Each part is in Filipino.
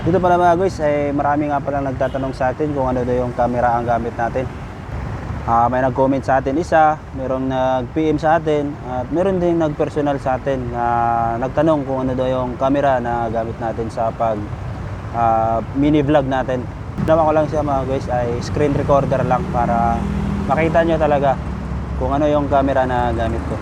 Dito pala mga guys, ay marami nga palang nagtatanong sa atin kung ano daw yung camera ang gamit natin. May nag-comment sa atin isa, merong nag-PM sa atin, at meron din nag-personal sa atin na nagtanong kung ano daw yung camera na gamit natin sa pag mini vlog natin. Ginawa ko lang siya mga guys ay screen recorder lang para makita nyo talaga kung ano yung camera na gamit ko.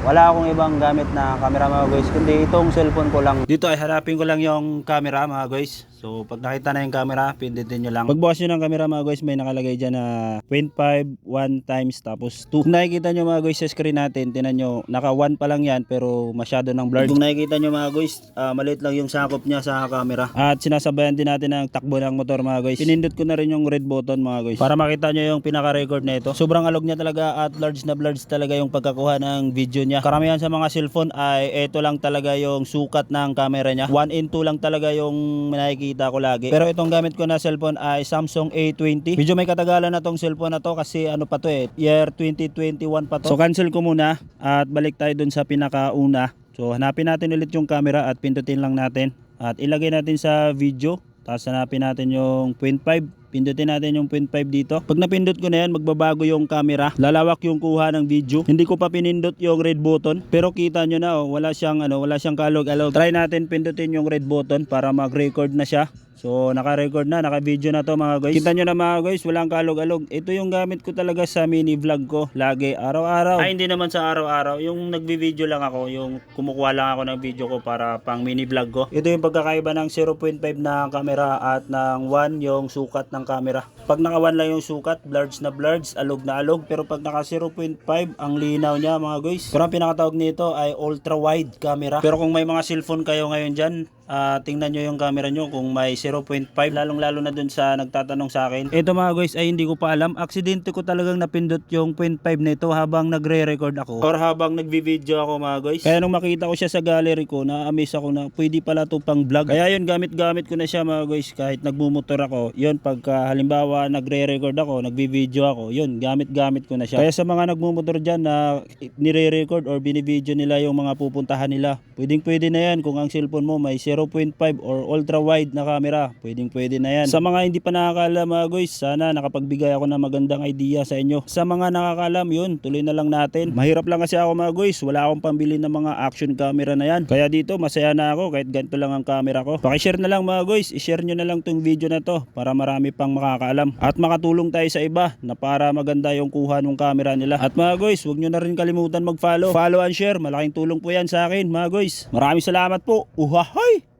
Wala akong ibang gamit na camera mga guys, kundi itong cellphone ko lang. Dito ay harapin ko lang yung camera mga guys. So pag nakita na yung camera, pindutin nyo lang. Pagbukas nyo ng camera mga guys, may nakalagay dyan na 0.5, 1 times, tapos 2. Kung nakikita nyo mga guys sa screen natin, tinan nyo, naka 1 pa lang yan pero masyado ng blurred. Kung nakikita nyo mga guys, maliit lang yung sakop nya sa camera. At sinasabayan din natin ng takbo ng motor mga guys. Pinindot ko na rin yung red button mga guys para makita nyo yung pinaka-record na ito. Sobrang alog nya talaga at large na blurred talaga yung pagkakuha ng video nya. Karamihan sa mga cellphone ay ito lang talaga yung sukat ng camera nya. 1:2 lang talaga yung nakikita ko lagi. Pero itong gamit ko na cellphone ay Samsung A20. Medyo may katagalan na tong cellphone na to kasi ano pa to year 2021 pa to. So cancel ko muna at balik tayo dun sa pinakauna. So hanapin natin ulit yung camera at pindutin lang natin. At ilagay natin sa video. Tapos hanapin natin yung 0.5. Pindutin natin yung 0.5 dito. Pag napindot ko na yan, magbabago yung camera. Lalawak yung kuha ng video. Hindi ko pa pinindot yung red button. Pero kita nyo na, wala siyang kalog-alog. Try natin pindutin yung red button para mag-record na siya. So naka-record na, naka-video na to mga guys. Kita nyo na mga guys, walang kalog-alog. Ito yung gamit ko talaga sa mini vlog ko. Lagi, araw-araw. Ay hindi naman sa araw-araw. Yung nagbi-video lang ako, yung kumukuha lang ako ng video ko para pang mini vlog ko. Ito yung pagkakaiba ng 0.5 na camera at ng 1 yung sukat ng camera. Pag naka 1 lang yung sukat, blurred na blurred, alog na alog. Pero pag naka 0.5, ang linaw niya mga guys. Pero ang pinakatawag nito ay ultra wide camera. Pero kung may mga cellphone kayo ngayon dyan, tingnan nyo yung camera nyo kung may 0.5, lalong lalo na dun sa nagtatanong sa akin. Ito mga guys ay hindi ko pa alam, aksidente ko talagang napindot yung 0.5 nito habang nagre-record ako or habang nagvi-video ako mga guys. Kaya nung makita ko siya sa gallery ko, na-amaze ako na pwede pala to pang vlog. Kaya yun, gamit ko na siya mga guys kahit nagmumotor ako. Yun, pagka halimbawa nagre-record ako, nagvi-video ako, yun, gamit ko na siya. Kaya sa mga nagmumotor dyan na nire-record or bini-video nila yung mga pupuntahan nila, pwede na yan kung ang cellphone mo may 0.5 or ultra wide na camera, pwede na yan. Sa mga hindi pa nakakaalam mga guys, sana nakapagbigay ako ng magandang idea sa inyo. Sa mga nakakaalam, yun, tuloy na lang natin. Mahirap lang kasi ako mga guys, wala akong pambili ng mga action camera na yan. Kaya dito masaya na ako kahit ganito lang ang camera ko. Paki-share na lang mga guys, i-share nyo na lang tong video na to para marami pang makakaalam at makatulong tayo sa iba na para maganda yung kuha ng camera nila. At mga guys, huwag nyo na rin kalimutan mag-follow and share, malaking tulong po yan sa akin mga guys. Maraming salamat po. Uhahay!